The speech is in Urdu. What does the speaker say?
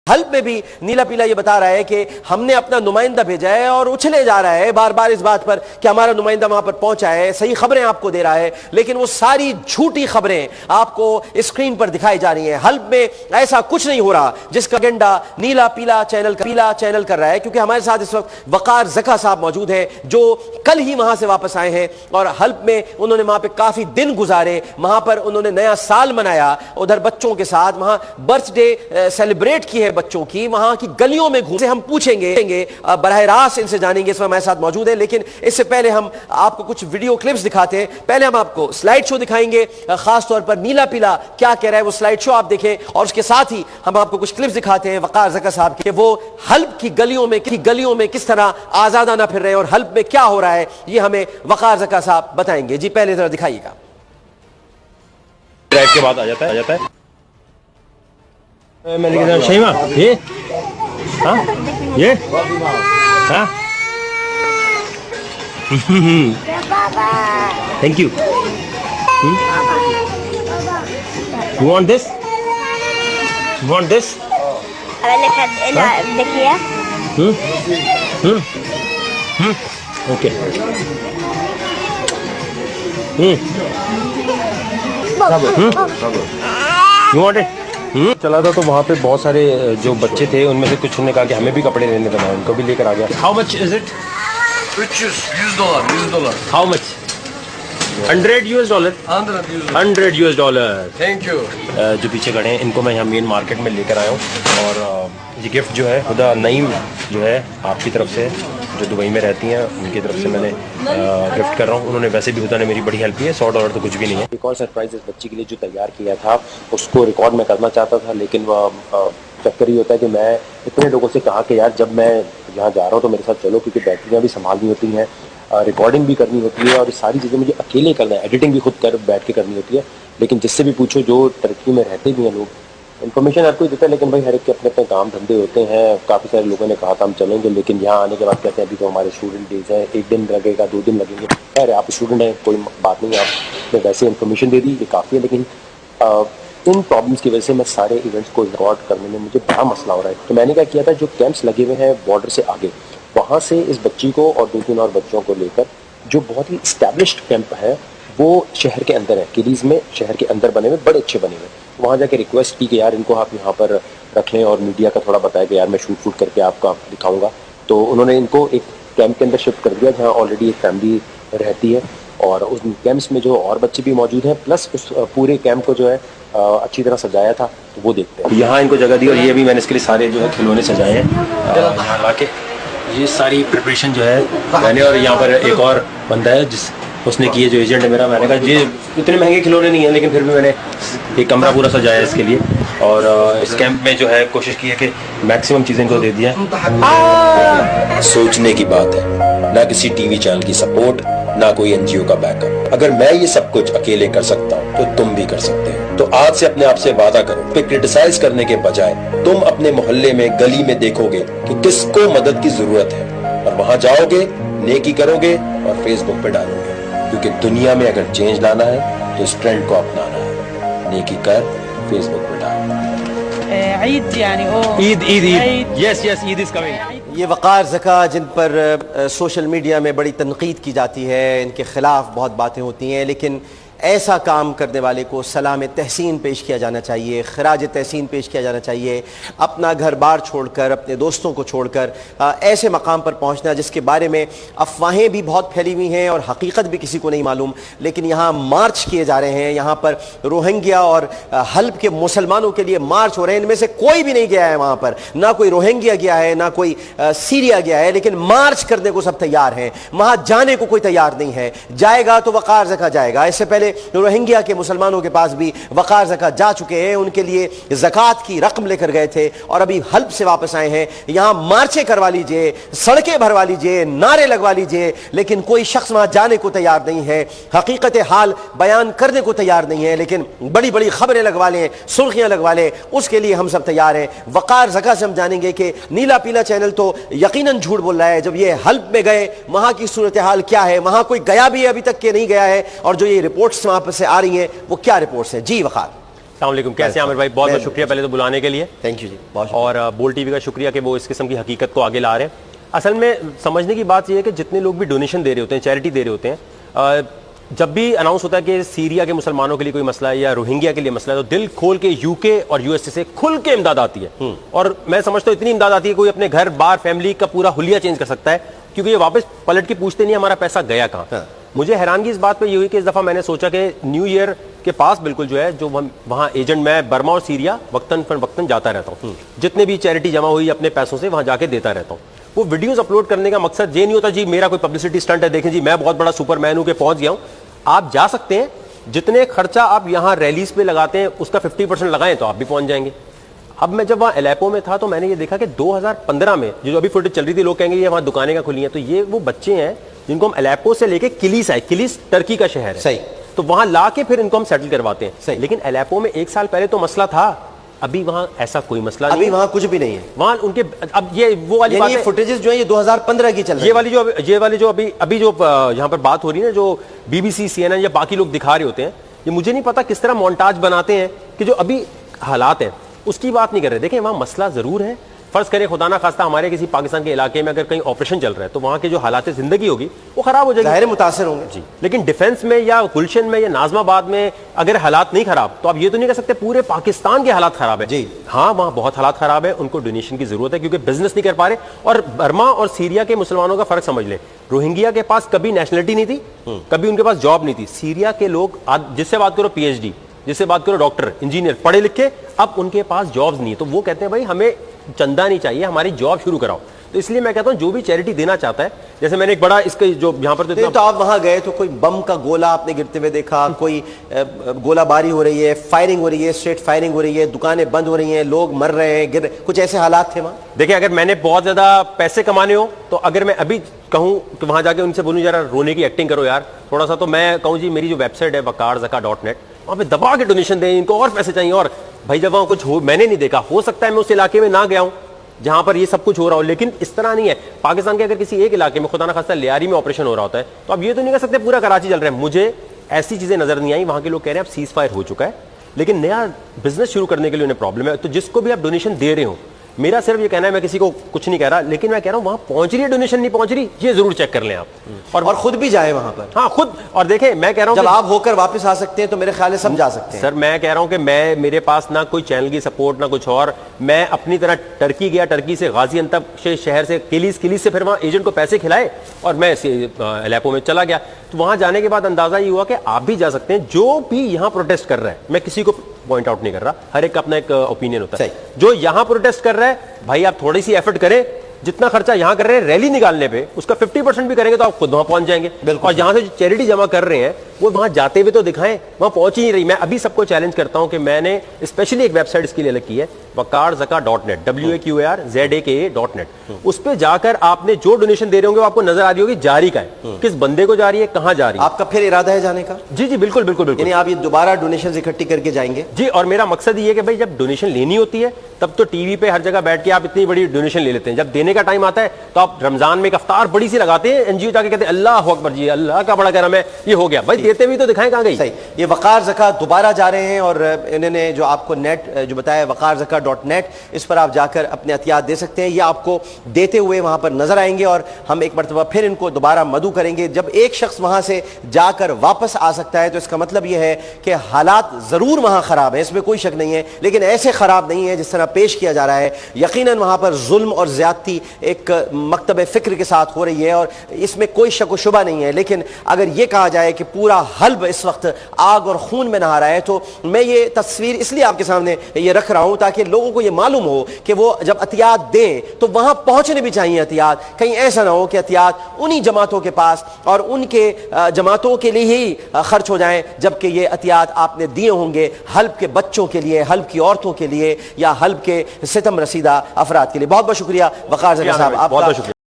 حلب میں بھی نیلا پیلا یہ بتا رہا ہے کہ ہم نے اپنا نمائندہ بھیجا ہے اور اچھلے جا رہا ہے بار بار اس بات پر کہ ہمارا نمائندہ وہاں پر پہنچا ہے، صحیح خبریں آپ کو دے رہا ہے، لیکن وہ ساری جھوٹی خبریں آپ کو اسکرین پر دکھائی جا رہی ہیں۔ حلب میں ایسا کچھ نہیں ہو رہا جس کا ایجنڈا نیلا پیلا چینل کر رہا ہے، کیونکہ ہمارے ساتھ اس وقت وقار زکا صاحب موجود ہیں جو کل ہی وہاں سے واپس آئے ہیں، اور حلب میں انہوں نے وہاں پہ کافی دن گزارے، وہاں پر انہوں نے نیا سال منایا، ادھر بچوں کے ساتھ وہاں برتھ ڈے سیلیبریٹ کی ہے بچوں کی، وہاں کی گلیوں میں گھومے۔ ہم پوچھیں گے براہ راست ان سے جانیں گے، اس میں ہمارے ساتھ موجود ہے، لیکن اس سے پہلے ہم آپ کو کچھ ویڈیو کلپس دکھاتے ہیں۔ پہلے ہم آپ کو سلائیڈ شو دکھائیں گے، خاص طور پر نیلا پیلا کیا کہہ رہا ہے وہ سلائیڈ شو آپ دیکھیں، اور اس کے ساتھ ہی ہم آپ کو کچھ کلپس دکھاتے ہیں وقار زکا صاحب کے، وہ حلب کی گلیوں میں کس طرح آزادانہ پھر رہے ہیں اور حلب میں کیا ہو رہا ہے، یہ ہمیں وقار زکا صاحب بتائیں گے۔ جی پہلے ذرا دکھائیے گا۔ ڈرائیو کے بعد آ جاتا ہے میں لکھ رہا ہوں شیما یہ ہاں یہ ہاں thank you you want this دیکھیے اوکے یو وانٹ اٹ چلا تھا تو وہاں پہ بہت سارے جو بچے تھے ان میں سے کچھ نے کہا کہ ہمیں بھی کپڑے لینے تھے، ان کو بھی لے کر آ گیا۔ How much is it? $100 how much? $100 $100 thank you. جو پیچھے کھڑے ہیں ان کو میں یہاں مین مارکیٹ میں لے کر آیا ہوں، اور یہ گفٹ جو ہے ہدا نعیم جو ہے آپ کی طرف سے جو دبئی میں رہتی ہیں ان کی طرف سے میں نے گفٹ کر رہا ہوں۔ انہوں نے ویسے بھی ہدا نے میری بڑی ہیلپ کی ہے، $100 تو کچھ بھی نہیں ہے۔ ایک اور سرپرائز اس بچی کے لیے جو تیار کیا تھا اس کو ریکارڈ میں کرنا چاہتا تھا، لیکن وہ چکر یہ ہوتا ہے کہ میں اتنے لوگوں سے کہا کہ یار جب میں یہاں جا رہا ہوں تو میرے ساتھ چلو، کیونکہ بیٹریاں بھی سنبھالنی ہوتی ہیں، ریکارڈنگ بھی کرنی ہوتی ہے، اور یہ ساری چیزیں مجھے اکیلے کرنا ہے، ایڈیٹنگ بھی خود کر بیٹھ کے کرنی ہوتی ہے۔ لیکن جس سے بھی پوچھو جو ترقی میں رہتے بھی ہیں لوگ، انفارمیشن ہر کوئی دیتا ہے، لیکن بھائی ہر ایک کے اپنے اپنے کام دھندے ہوتے ہیں۔ کافی سارے لوگوں نے کہا تھا ہم چلیں گے، لیکن یہاں آنے کے بعد کہتے ہیں ابھی تو ہمارے اسٹوڈنٹ ڈیز ہیں، 1 دن لگے گا 2 دن لگیں گے۔ خیر آپ اسٹوڈنٹ ہیں، کوئی بات نہیں، آپ نے ویسے انفارمیشن دے دی یہ کافی ہے، لیکن ان پرابلمس کی وجہ سے میں سارے ایونٹس کو ریکارڈ کرنے میں مجھے بڑا مسئلہ ہو رہا ہے۔ تو میں نے کیا کیا تھا، جو کیمپس لگے ہوئے ہیں بارڈر سے آگے، وہاں سے اس بچی کو اور 2-3 اور بچوں کو لے کر جو بہت ہی اسٹیبلشڈ کیمپ ہے وہ شہر کے اندر ہے، کیریز میں شہر کے اندر بنے ہوئے بڑے اچھے بنے ہوئے، وہاں جا کے ریکویسٹ کی کہ یار ان کو آپ یہاں پر رکھ لیں، اور میڈیا کا تھوڑا بتایا کہ یار میں شوٹ کر کے آپ کا دکھاؤں گا۔ تو انہوں نے ان کو ایک کیمپ کے اندر شفٹ کر دیا جہاں آلریڈی ایک فیملی رہتی ہے، اور اس کیمپس میں جو اور بچے بھی موجود ہیں، پلس اس پورے کیمپ کو جو ہے اچھی طرح سجایا تھا، تو وہ دیکھتے ہیں۔ یہاں ان کو جگہ دی، اور یہ بھی میں نے اس کے لیے سارے جو ہے کھلونے سجائے ہیں یہاں لا کے، یہ ساری پریپریشن جو ہے میں نے۔ اور یہاں پر ایک اور بندہ ہے جس اس نے کی ہے جو ایجنٹ ہے میرا، میں نے کہا یہ اتنے مہنگے کھلونے نہیں ہیں لیکن پھر بھی میں نے ایک کمرہ پورا سجایا اس کے لیے، اور اس کیمپ میں جو ہے کوشش کی ہے کہ میکسیمم چیزیں کو دے دیا ہے۔ سوچنے کی بات ہے، نہ کسی ٹی وی چینل کی سپورٹ، نہ کوئی NGO کا بیک اپ۔ اگر میں یہ سب کچھ اکیلے کر سکتا ہوں تو تم بھی کر سکتے ہو۔ تو آج سے اپنے آپ سے وعدہ کرو کہ کرٹیسائز کرنے کے بجائے تم اپنے محلے میں گلی میں دیکھو گے کہ کس کو مدد کی ضرورت ہے، اور وہاں جاؤ گے، نیکی کرو گے اور فیس بک پہ ڈالو گے، کیونکہ دنیا میں اگر چینج لانا ہے تو اس ٹرینڈ کو اپنانا ہے۔ نیکی کر، فیس بک پہ ڈال۔ عید یعنی عید یس عید از کمنگ۔ یہ وقار زکا جن پر سوشل میڈیا میں بڑی تنقید کی جاتی ہے، ان کے خلاف بہت باتیں ہوتی ہیں، لیکن ایسا کام کرنے والے کو سلام تحسین پیش کیا جانا چاہیے، خراج تحسین پیش کیا جانا چاہیے۔ اپنا گھر بار چھوڑ کر، اپنے دوستوں کو چھوڑ کر ایسے مقام پر پہنچنا جس کے بارے میں افواہیں بھی بہت پھیلی ہوئی ہیں اور حقیقت بھی کسی کو نہیں معلوم، لیکن یہاں مارچ کیے جا رہے ہیں، یہاں پر روہنگیا اور حلب کے مسلمانوں کے لیے مارچ ہو رہے ہیں۔ ان میں سے کوئی بھی نہیں گیا ہے وہاں پر، نہ کوئی روہنگیا گیا ہے، نہ کوئی سیریا گیا ہے، لیکن مارچ کرنے کو سب تیار ہیں۔ وہاں جانے کو کوئی تیار نہیں ہے، جائے گا تو وقار زکا جائے گا۔ اس سے پہلے روہنگیا کے مسلمانوں کے پاس بھی وقار زکا جا چکے ہیں، ان کے لیے زکوٰۃ کی رقم لے کر گئے تھے اور ابھی حلب سے واپس آئے ہیں۔ یہاں مارچیں کروا لیجئے، سڑکیں بھروا لیجئے، نعرے لگوا لیجئے، لیکن کوئی شخص وہاں جانے کو تیار نہیں ہے، حقیقت حال بیان کرنے کو تیار نہیں ہے، لیکن بڑی بڑی خبریں لگوا لیں، سرخیاں لگوا لیں، اس کے لیے ہم سب تیار ہیں۔ وقار زکا سے ہم جانیں گے کہ نیلا پیلا چینل تو یقیناً جھوٹ بول رہا ہے۔ جب یہ حلب میں گئے وہاں کی صورتحال کیا ہے، وہاں کوئی گیا بھی ابھی تک کہ نہیں گیا ہے، اور جو یہ رپورٹس وہاں سے آ رہی ہیں وہ کیا رپورٹس ہیں؟ جی وقار۔ السلام علیکم، کیسے ہیں عامر بھائی؟ بہت بہت شکریہ پہلے تو بلانے کے لیے، تھینک یو جی، بہت اور بول ٹی وی کا شکریہ کہ وہ اس قسم کی حقیقت کو آگے لا رہے ہیں۔ اصل میں سمجھنے کی بات یہ ہے کہ جتنے لوگ بھی ڈونیشن دے رہے ہوتے ہیں، چیریٹی دے رہے ہوتے ہیں، جب بھی اناؤنس ہوتا ہے کہ سیریا کے مسلمانوں کے لیے کوئی مسئلہ ہے یا روہنگیا کے لیے مسئلہ ہے، تو دل کھول کے یو کے اور یو ایس اے سے کھل کے امداد آتی ہے، اور میں سمجھتا ہوں اتنی امداد آتی ہے کوئی اپنے گھر بار فیملی کا پورا حلیہ چینج کر سکتا ہے، کیونکہ یہ واپس پلٹ کے پوچھتے نہیں ہمارا پیسہ گیا کہاں۔ مجھے حیرانگی اس بات پہ یہ ہوئی کہ اس دفعہ میں نے سوچا کہ نیو ایئر کے پاس بالکل جو ہے، جو وہاں ایجنٹ میں برما اور سیریا وقتاً فوقتاً جاتا رہتا ہوں، جتنے بھی چیریٹی جمع ہوئی اپنے پیسوں سے وہاں جا کے دیتا رہتا ہوں۔ وہ ویڈیوز اپلوڈ کرنے کا مقصد یہ نہیں ہوتا جی میرا کوئی پبلسٹی سٹنٹ ہے، دیکھیں جی میں بہت بڑا سپر مین ہوں کہ پہنچ گیا ہوں۔ آپ جا سکتے ہیں، جتنے خرچہ آپ یہاں ریلیز پہ لگاتے ہیں اس کا 50% لگائیں تو آپ بھی پہنچ جائیں گے۔ اب میں جب وہاں الیپو میں تھا تو میں نے یہ دیکھا کہ 2015 میں جو ابھی فوٹیج چل رہی تھی، لوگ کہیں گے یہ وہاں دکانیں کا کھلی ہیں، تو یہ وہ بچے ہیں جن کو ہم الیپو سے لے کے کلیس آئے، کلیس ترکی کا شہر ہے، صحیح، تو وہاں لا کے پھر ان کو ہم سیٹل کرواتے ہیں، صحیح۔ لیکن الیپو میں 1 سال پہلے تو مسئلہ تھا، ابھی وہاں ایسا کوئی مسئلہ نہیں، ابھی وہاں کچھ بھی نہیں ہے وہاں ان کے اب یہ وہ والی بات ہے، فوٹیجز جو ہے یہ 2015 کی چل رہی ہے، یہ والی جو ابھی جو یہاں پر بات ہو رہی ہے نا، جو B B C, C N N یا باقی لوگ دکھا رہے ہوتے ہیں، یہ مجھے نہیں پتا کس طرح مونٹاج بناتے ہیں کہ جو ابھی حالات ہیں اس کی بات نہیں کر رہے۔ دیکھیں وہاں مسئلہ ضرور ہے، فرض کریں خدا نہ خواستہ ہمارے کسی پاکستان کے علاقے میں اگر کہیں آپریشن چل رہا ہے تو وہاں کے جو حالات زندگی ہوگی وہ خراب ہو جائے گی، ظاہر متاثر ہوں گے جی۔ لیکن ڈیفنس میں یا گلشن میں یا نازم آباد میں اگر حالات نہیں خراب تو آپ یہ تو نہیں کہہ سکتے پورے پاکستان کے حالات خراب ہے جی۔ ہاں وہاں بہت حالات خراب ہے، ان کو ڈونیشن کی ضرورت ہے کیونکہ بزنس نہیں کر پا رہے۔ اور برما اور سیریا کے مسلمانوں کا فرق سمجھ لیں، روہنگیا کے پاس کبھی نیشنلٹی نہیں تھی، کبھی ان کے پاس جاب نہیں تھی۔ سیریا کے لوگ جس سے بات کرو پی ایچ ڈی، جس سے بات کرو ڈاکٹر انجینئر پڑھے لکھے، اب ان کے پاس جابز نہیں ہے، تو وہ کہتے ہیں بھائی ہمیں چندہ نہیں چاہیے، ہماری جاب شروع کراؤ۔ تو اس لیے میں کہتا ہوں جو بھی چیریٹی دینا چاہتا ہے، جیسے میں نے ایک بڑا اس کے جو یہاں پر تو آپ وہاں گئے تو کوئی بم کا گولہ آپ نے گرتے ہوئے دیکھا، کوئی گولہ باری ہو رہی ہے، فائرنگ ہو رہی ہے، اسٹریٹ فائرنگ ہو رہی ہے، دکانیں بند ہو رہی ہیں، لوگ مر رہے ہیں، گر کچھ ایسے حالات تھے وہاں؟ دیکھیں اگر میں نے بہت زیادہ پیسے کمانے ہو تو اگر میں ابھی کہوں کہ وہاں جا کے ان سے بولوں ذرا رونے کی ایکٹنگ کرو یار تھوڑا سا، تو میں کہوں جی میری جو ویب سائٹ ہے waqarzaka.net، وہاں پہ دبا کے ڈونیشن دیں، ان کو اور پیسے چاہیے۔ اور بھائی جب وہاں کچھ ہو میں نے نہیں دیکھا، ہو سکتا ہے میں اس علاقے میں نہ گیا ہوں جہاں پر یہ سب کچھ ہو رہا ہو، لیکن اس طرح نہیں ہے۔ پاکستان کے اگر کسی ایک علاقے میں خدا نہ خواستہ لیاری میں آپریشن ہو رہا ہوتا ہے تو اب یہ تو نہیں کہہ سکتے پورا کراچی چل رہا ہے۔ مجھے ایسی چیزیں نظر نہیں آئی، وہاں کے لوگ کہہ رہے ہیں اب سیز فائر ہو چکا ہے، لیکن نیا بزنس شروع کرنے کے لیے انہیں پرابلم ہے۔ تو جس کو بھی آپ ڈونیشن دے رہے ہو، میرا صرف یہ کہنا ہے، میں کسی کو کچھ نہیں کہہ رہا، لیکن میں کہہ رہا ہوں وہاں پہنچ رہی ہے ڈونیشن نہیں پہنچ رہی، یہ ضرور چیک کر لیں آپ، اور خود بھی جائیں وہاں پر۔ ہاں خود، اور دیکھیں میں کہہ رہا ہوں جب آپ ہو کر واپس آ سکتے ہیں تو میرے خیال ہے سب جا سکتے ہیں۔ سر میں کہہ رہا ہوں کہ میرے پاس نہ کوئی چینل کی سپورٹ نہ کچھ اور، میں اپنی طرح ٹرکی گیا، ٹرکی سے غازی انتب شہر سے کلیس سے پھر وہاں ایجنٹ کو پیسے کھلائے اور میں الیپو میں چلا گیا۔ تو وہاں جانے کے بعد اندازہ یہ ہوا کہ آپ بھی جا سکتے ہیں، جو بھی یہاں پروٹیسٹ کر رہا ہے، میں کسی کو پوائنٹ آؤٹ نہیں کر رہا، ہر ایک کا اپنا ایک اوپینین ہوتا ہے، جو یہاں پروٹیسٹ کر رہا ہے بھائی آپ تھوڑی سی ایفرٹ کریں، جتنا خرچہ یہاں کر رہے ہیں ریلی نکالنے پہ اس کا 50% بھی کریں گے تو آپ خود وہاں پہنچ جائیں گے۔ اور جہاں سے جو چیریٹی جمع کر رہے ہیں وہ وہاں جاتے ہوئے تو دکھائیں، وہاں پہنچ ہی نہیں رہی۔ میں ابھی سب کو چیلنج کرتا ہوں کہ میں نے اسپیشلی ایک ویب سائٹ اس کے لیے الگ کی ہے، waqarzaka.net waqarzaka.net، اس پہ جا کر آپ نے جو ڈونیشن دے رہے ہوں گے وہ آپ کو نظر آ رہی ہوگی جاری کا ہے، کس بندے کو جاری ہے، کہاں جاری ہے۔ آپ کا پھر ارادہ ہے جانے کا؟ جی جی بالکل بالکل بالکل، یعنی آپ یہ دوبارہ ڈونیشنز اکٹھی کر کے جائیں گے؟ جی، اور میرا مقصد یہ ہے کہ بھائی جب ڈونیشن لینی ہوتی ہے تب تو ٹی وی پہ ہر جگہ بیٹھ کے آپ اتنی بڑی ڈونیشن لے لیتے ہیں، جب دینے کا ٹائم آتا ہے تو آپ رمضان میں ایک افطار بڑی سی لگاتے ہیں، این جی او جا کے کہتے ہیں اللہ اکبر جی اللہ کا بڑا کرم ہے، یہ ہو گیا بھائی، دیتے بھی تو دکھائیں کہاں گئی۔ صحیح، یہ وقار زکا دوبارہ جا رہے ہیں اور انہوں نے جو آپ کو نیٹ جو بتایا waqarzaka.net، اس پر آپ جا کر اپنے عطیات دے سکتے ہیں، یہ آپ کو دیتے ہوئے وہاں پر نظر آئیں گے اور ہم ایک مرتبہ پھر ان کو دوبارہ مدعو کریں گے۔ جب ایک شخص وہاں سے جا کر واپس آ سکتا ہے تو اس کا مطلب یہ ہے کہ حالات ضرور وہاں خراب ہیں، اس میں کوئی شک نہیں ہے، لیکن ایسے خراب نہیں ہے جس طرح پیش کیا جا رہا ہے۔ یقیناً وہاں پر ظلم اور زیادتی ایک مکتب فکر کے ساتھ ہو رہی ہے اور اس میں کوئی شک و شبہ نہیں ہے، لیکن اگر یہ کہا جائے کہ پورا حلب اس وقت آگ اور خون میں نہا رہا ہے تو میں یہ تصویر اس لیے آپ کے سامنے یہ رکھ رہا ہوں تاکہ لوگوں کو یہ معلوم ہو کہ وہ جب عطیات دیں تو وہاں پہنچنے بھی چاہیے عطیات، کہیں ایسا نہ ہو کہ عطیات انہی جماعتوں کے پاس اور ان کے جماعتوں کے لیے ہی خرچ ہو جائیں، جبکہ یہ عطیات آپ نے دیے ہوں گے حلب کے بچوں کے لیے، حلب کی عورتوں کے لیے یا حلب کے ستم رسیدہ افراد کے لیے۔ بہت بہت شکریہ وقار زکا صاحب آپ کا۔